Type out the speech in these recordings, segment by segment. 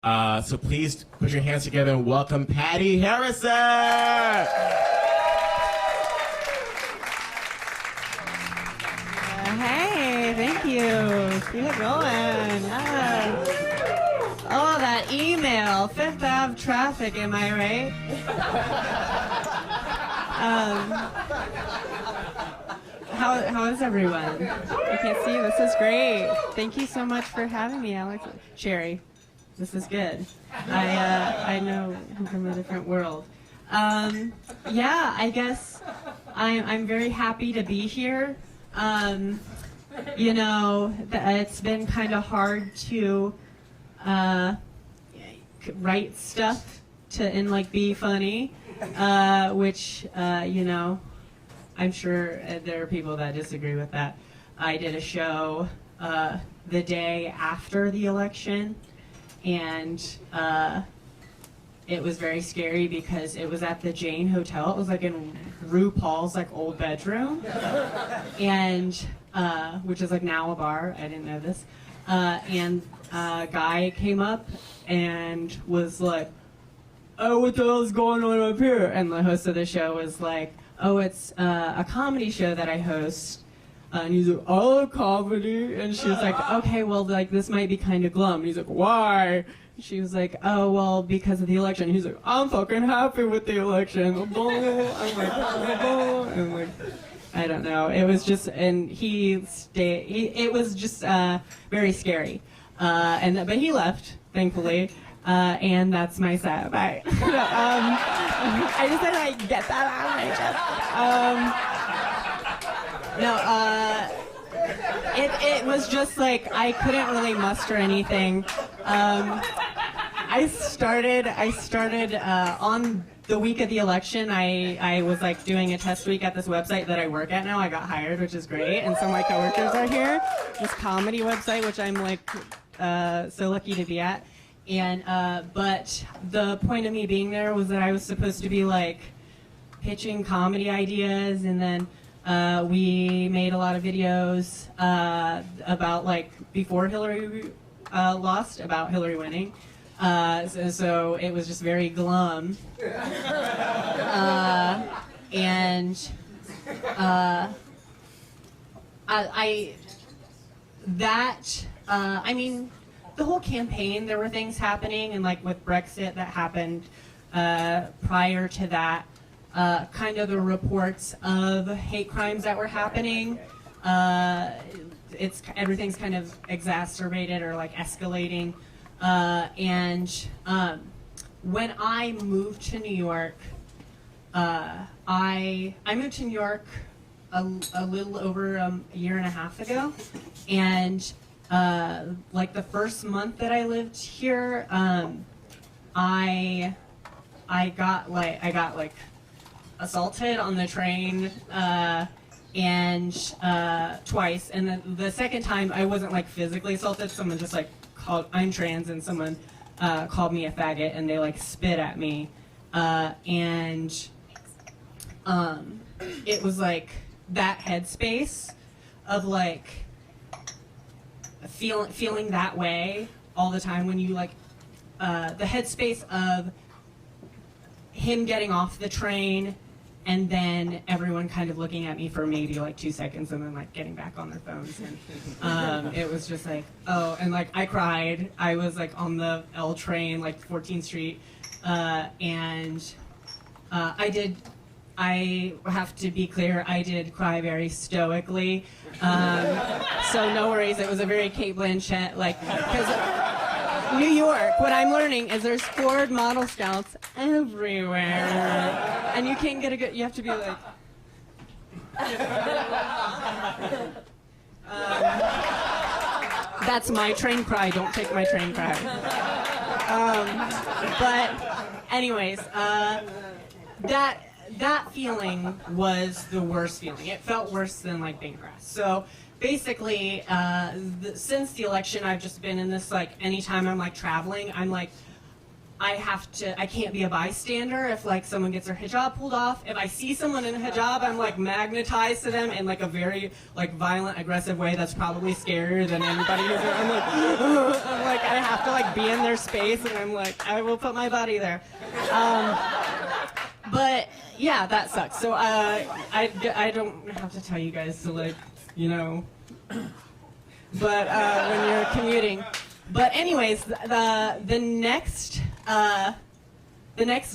So please put your hands together and welcome Patti Harrison. Hey, thank you. Keep it going. Yes. Oh, that email. Fifth Ave traffic, am I right? How is everyone? I can't see you. This is great. Thank you so much for having me, Alex. Sherry, this is good. I know I'm from a different world. Yeah, I guess I'm very happy to be here. You know, it's been kind of hard to write stuff and like be funny, which you know, I'm sure there are people that disagree with that. I did a show the day after the election, and it was very scary because it was at the Jane Hotel. It was like in RuPaul's like old bedroom, and which is like now a bar. I didn't know this. And a guy came up and was like, "Oh, what the hell is going on up here?" And the host of the show was like, "Oh, it's a comedy show that I host." And he's like, "Oh, comedy." And she was like, "Okay, well, like, this might be kind of glum." And he's like, "Why?" She was like, "Oh, well, because of the election." And he's like, "I'm fucking happy with the election." I'm like, and like, I don't know. It was just, and it was just very scary. But he left, thankfully. And that's my sad. Bye. I just said I get that out of my chest. It was just like I couldn't really muster anything. I started on the week of the election. I was like doing a test week at this website that I work at now. I got hired, which is great, and some of my coworkers are here. This comedy website, which I'm like so lucky to be at. And but the point of me being there was that I was supposed to be like pitching comedy ideas, and then we made a lot of videos about like before Hillary lost, about Hillary winning. So it was just very glum. I mean, the whole campaign, there were things happening, and like with Brexit that happened prior to that, kind of the reports of hate crimes that were happening. Everything's kind of exacerbated or like escalating. When I moved to New York, I moved to New York a little over a year and a half ago, and like the first month that I lived here, I got like assaulted on the train, and twice, and then the second time I wasn't like physically assaulted. Someone just like called, I'm trans, and someone called me a faggot, and they like spit at me, and it was like that headspace of like feeling that way all the time when you like the headspace of him getting off the train and then everyone kind of looking at me for maybe like 2 seconds and then like getting back on their phones, and it was just like, oh, and like I cried. I was like on the L train, like 14th Street, and I have to be clear, I did cry very stoically, so no worries. It was a very Kate Blanchett, like, because New York, what I'm learning is there's Ford Model Scouts everywhere, and you can't get a good, you have to be like, that's my train cry, don't take my train cry. But anyways, that feeling was the worst feeling. It felt worse than like being harassed. So basically, since the election, I've just been in this like, anytime I'm like traveling, I'm like, I can't be a bystander if like someone gets their hijab pulled off. If I see someone in a hijab, I'm like magnetized to them in like a very like violent, aggressive way that's probably scarier than anybody who's there. I'm like, I have to like be in their space, and I'm like, I will put my body there. But yeah, that sucks. So I don't have to tell you guys to like, you know, but when you're commuting. But anyways, the next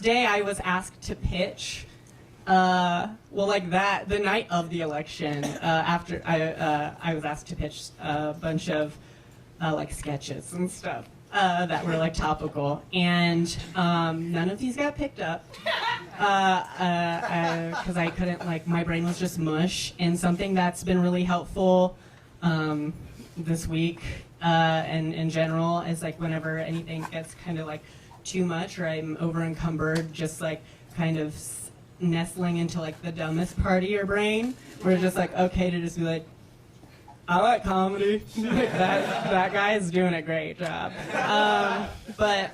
day I was asked to pitch, the night of the election, after I was asked to pitch a bunch of like sketches and stuff that were like topical, and none of these got picked up because I couldn't, like, my brain was just mush. And something that's been really helpful this week and in general is like whenever anything gets kind of like too much or I'm over encumbered, just like kind of nestling into like the dumbest part of your brain, where it's just like okay to just be like, I like comedy. Like that guy is doing a great job. But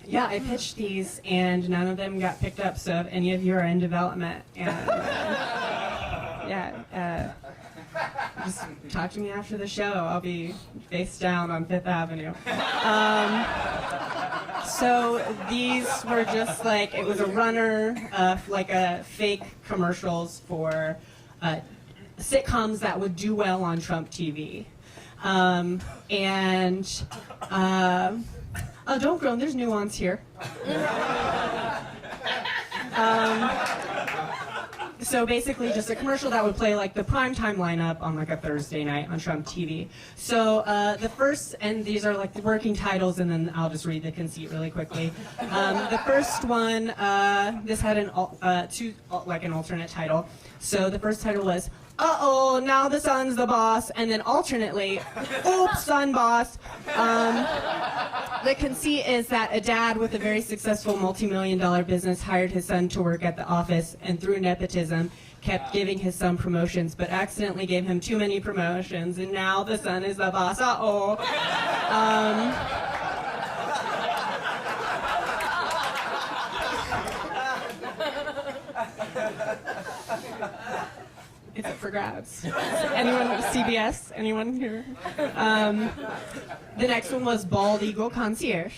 yeah, I pitched these and none of them got picked up. So if any of you are in development, and just talk to me after the show. I'll be face down on Fifth Avenue. So these were just like, it was a runner of like a fake commercials for sitcoms that would do well on Trump TV. Oh, don't groan, there's nuance here. So basically just a commercial that would play like the primetime lineup on like a Thursday night on Trump TV. So the first, and these are like the working titles, and then I'll just read the conceit really quickly. The first one, this had an alternate title. So the first title was, uh-oh, now the son's the boss, and then alternately, oops, son boss. The conceit is that a dad with a very successful multi-million-dollar business hired his son to work at the office, and through nepotism, kept giving his son promotions, but accidentally gave him too many promotions, and now the son is the boss. Uh-oh. It's up for grabs. Anyone, CBS? Anyone here? The next one was Bald Eagle Concierge.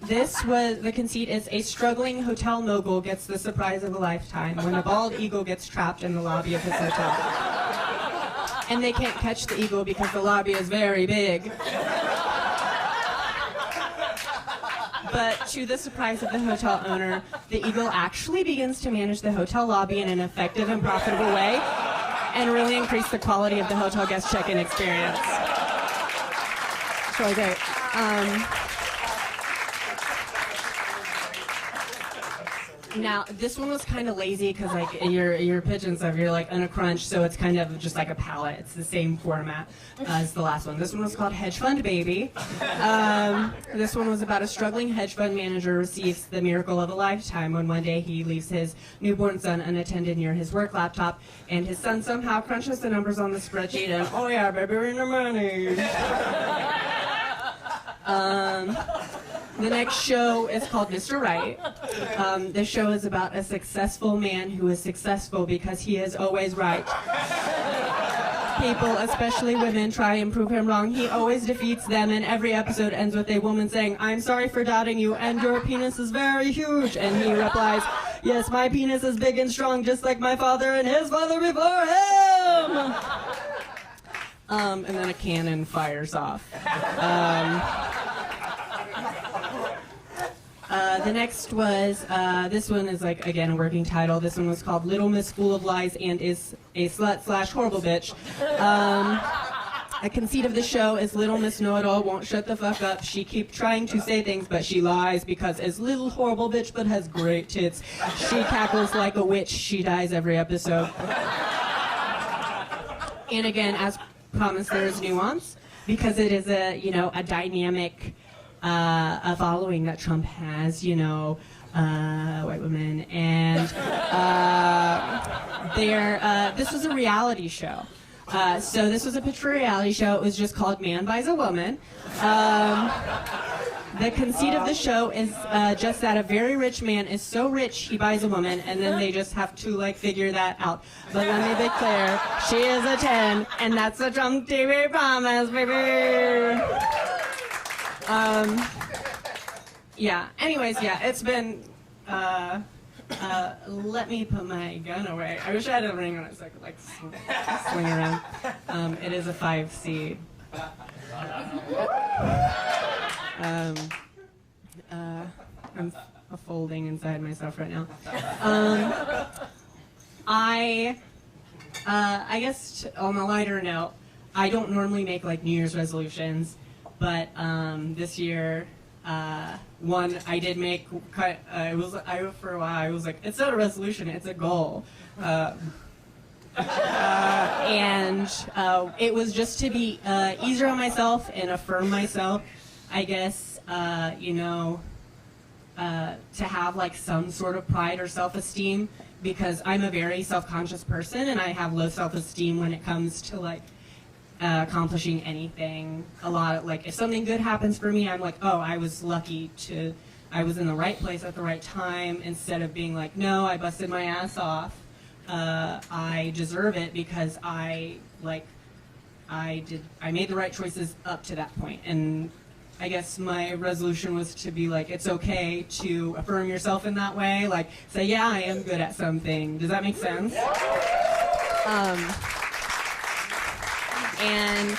This was, the conceit is a struggling hotel mogul gets the surprise of a lifetime when a bald eagle gets trapped in the lobby of his hotel. And they can't catch the eagle because the lobby is very big. But to the surprise of the hotel owner, the eagle actually begins to manage the hotel lobby in an effective and profitable way and really increase the quality of the hotel guest check-in experience. It's really great. Now, this one was kind of lazy because like you're pitching stuff, you're like on a crunch, so it's kind of just like a palette. It's the same format as the last one. This one was called Hedge Fund Baby. This one was about a struggling hedge fund manager receives the miracle of a lifetime when one day he leaves his newborn son unattended near his work laptop, and his son somehow crunches the numbers on the spreadsheet and, oh yeah, baby, we're in the money. The next show is called Mr. Right. This show is about a successful man who is successful because he is always right. People, especially women, try and prove him wrong. He always defeats them, and every episode ends with a woman saying, "I'm sorry for doubting you, and your penis is very huge." And he replies, "Yes, my penis is big and strong, just like my father and his father before him." And then a cannon fires off. The next was, this one is like, again, a working title. This one was called Little Miss Full of Lies and is a slut/horrible bitch. A conceit of the show is Little Miss Know-It-All won't shut the fuck up. She keeps trying to say things, but she lies because as little horrible bitch but has great tits. She cackles like a witch. She dies every episode. And again, as promised, there is nuance because it is a, you know, a dynamic a following that Trump has, you know, white women, and this was a reality show. So this was a pitch for a reality show. It was just called Man Buys a Woman. The conceit of the show is just that a very rich man is so rich he buys a woman, and then they just have to like figure that out. But let me be clear, she is a 10, and that's a Trump TV promise, baby. Yeah. Anyways, yeah, it's been. Let me put my gun away. I wish I had a ring on it so I could like swing around. It is a 5C. I'm folding inside myself right now. I guess on a lighter note, I don't normally make like New Year's resolutions, but this year, one I did make. For a while I was like, it's not a resolution, it's a goal. And it was just to be easier on myself and affirm myself, I guess, to have like some sort of pride or self-esteem, because I'm a very self-conscious person and I have low self-esteem when it comes to like accomplishing anything. A lot of like, if something good happens for me, I'm like, oh, I was lucky I was in the right place at the right time, instead of being like, no, I busted my ass off. I deserve it because I made the right choices up to that point. And I guess my resolution was to be like, it's okay to affirm yourself in that way. Like, say, yeah, I am good at something. Does that make sense? And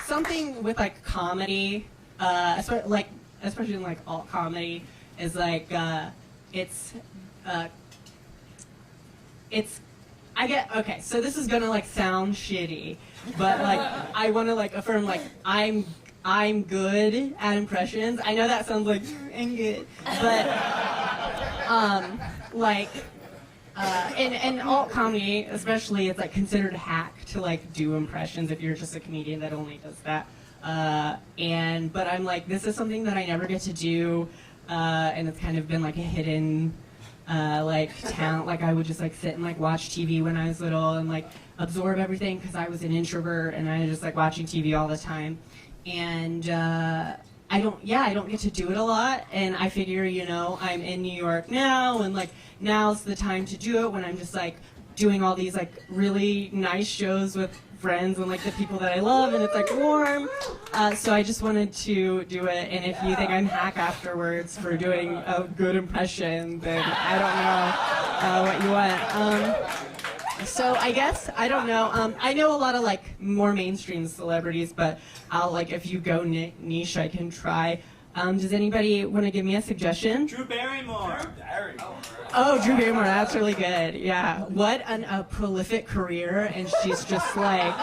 something with like comedy, especially in like alt comedy, is like okay, so this is gonna like sound shitty, but like I want to like affirm like I'm good at impressions. I know that sounds like I'm good, but in alt comedy especially, it's like considered a hack to like do impressions if you're just a comedian that only does that. But I'm like, this is something that I never get to do, and it's kind of been like a hidden like talent. Like I would just like sit and like watch TV when I was little and like absorb everything, because I was an introvert and I was just like watching TV all the time. And I don't get to do it a lot, and I figure, I'm in New York now, and like now's the time to do it when I'm just like doing all these like really nice shows with friends and like the people that I love, and it's like warm. So I just wanted to do it, and if you think I'm hack afterwards for doing a good impression, then I don't know what you want. So I guess, I don't know, I know a lot of like more mainstream celebrities, but I'll like, if you go niche, I can try. Does anybody want to give me a suggestion? Drew Barrymore. Oh, Drew Barrymore, that's really good. Yeah, what a prolific career, and she's just like,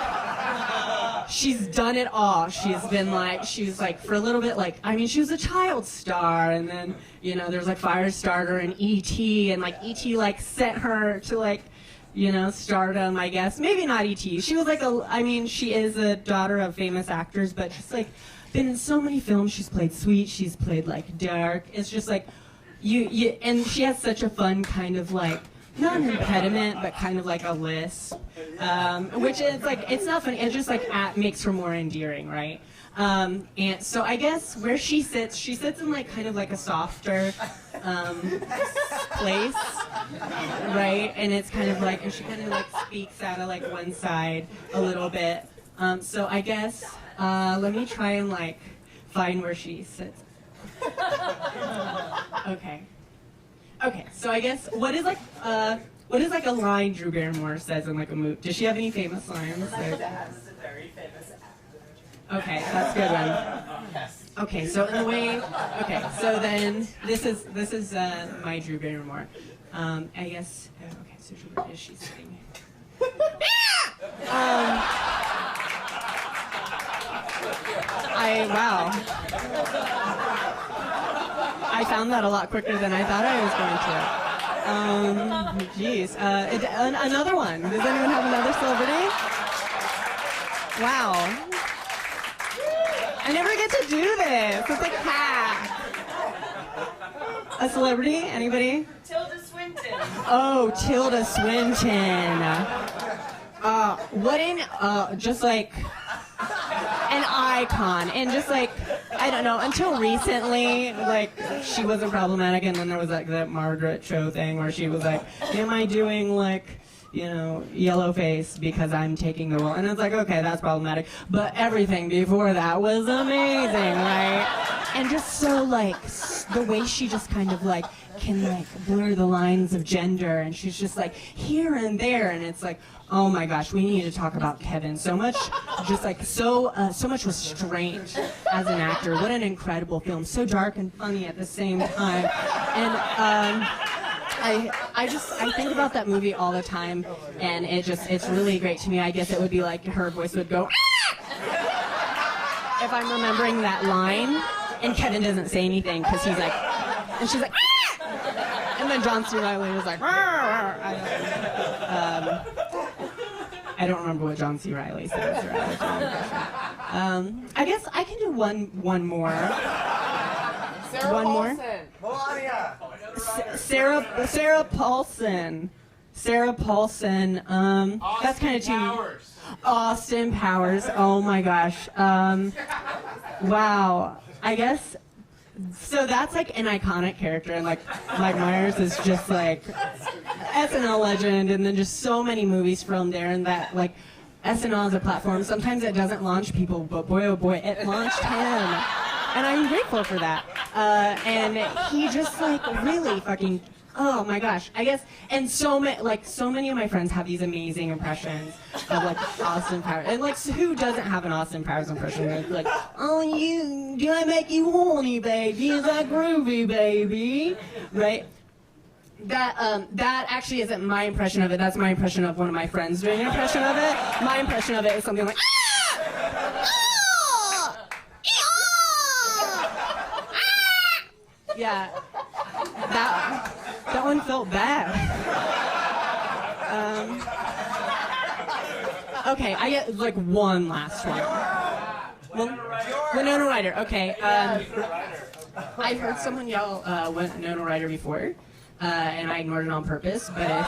she's done it all. She was like for a little bit, like, I mean, she was a child star, and then there's like Firestarter and E.T., and like E.T. like sent her to like stardom, I guess. Maybe not E.T. She was like she is a daughter of famous actors, but she's like been in so many films. She's played sweet, she's played like dark. It's just like and she has such a fun kind of like, not an impediment, but kind of like a lisp, which is like, it's not funny, it just like makes her more endearing, right? And so I guess where she sits in like kind of like a softer place, right? And it's kind of like, and she kind of like speaks out of like one side a little bit. So I guess, let me try and like find where she sits. Okay, so I guess, what is like a line Drew Barrymore says in like a movie? Does she have any famous lines? My dad is a very famous actor. Okay, that's a good one. Okay, so in a way, okay, so then this is my Drew Barrymore. I guess, okay, so where is she sitting? Wow. I found that a lot quicker than I thought I was going to. Geez. Another one. Does anyone have another celebrity? Wow. I never get to do this. It's like hack. A celebrity? Anybody? Tilda Swinton. Oh, Tilda Swinton. Just like an icon, and just like I don't know, until recently, like, she wasn't problematic, and then there was, like, that Margaret Cho thing where she was like, am I doing, like, you know, yellow face because I'm taking the role? And it's like, okay, that's problematic. But everything before that was amazing, right? And just so, like, the way she just kind of, like, can, like, blur the lines of gender, and she's just, like, here and there, and it's like, oh my gosh, we need to talk about Kevin. So much, just like, so much restraint as an actor. What an incredible film. So dark and funny at the same time. And, I think about that movie all the time, and it's really great to me. I guess it would be like her voice would go, if I'm remembering that line, and Kevin doesn't say anything because he's like, and she's like, and then John C. Reilly was like, I don't remember what John C. Reilly says. I guess I can do one more. One more. Melania. Sarah Paulson. Sarah Paulson. That's kind of too. Austin Powers. Oh my gosh. Wow. I guess. So that's like an iconic character, and like Mike Myers is just like SNL legend, and then just so many movies from there, and that like SNL as a platform. Sometimes it doesn't launch people, but boy oh boy, it launched him, and I'm grateful for that. And he just like really fucking. Oh my gosh, I guess, and so many of my friends have these amazing impressions of like Austin Powers, and like, so who doesn't have an Austin Powers impression? They're like, oh, do I make you horny, baby? Is that groovy, baby? Right? That actually isn't my impression of it. That's my impression of one of my friends doing an impression of it. My impression of it is something like, yeah. That one felt bad. Okay, I get like one last one. Winona Ryder. Okay. I've heard someone yell Winona Ryder before, and I ignored it on purpose. But if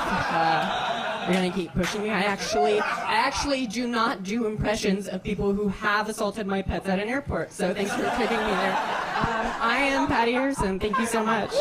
you're gonna keep pushing me, I actually do not do impressions of people who have assaulted my pets at an airport. So thanks for putting me there. I am Patti Harrison. Thank you so much.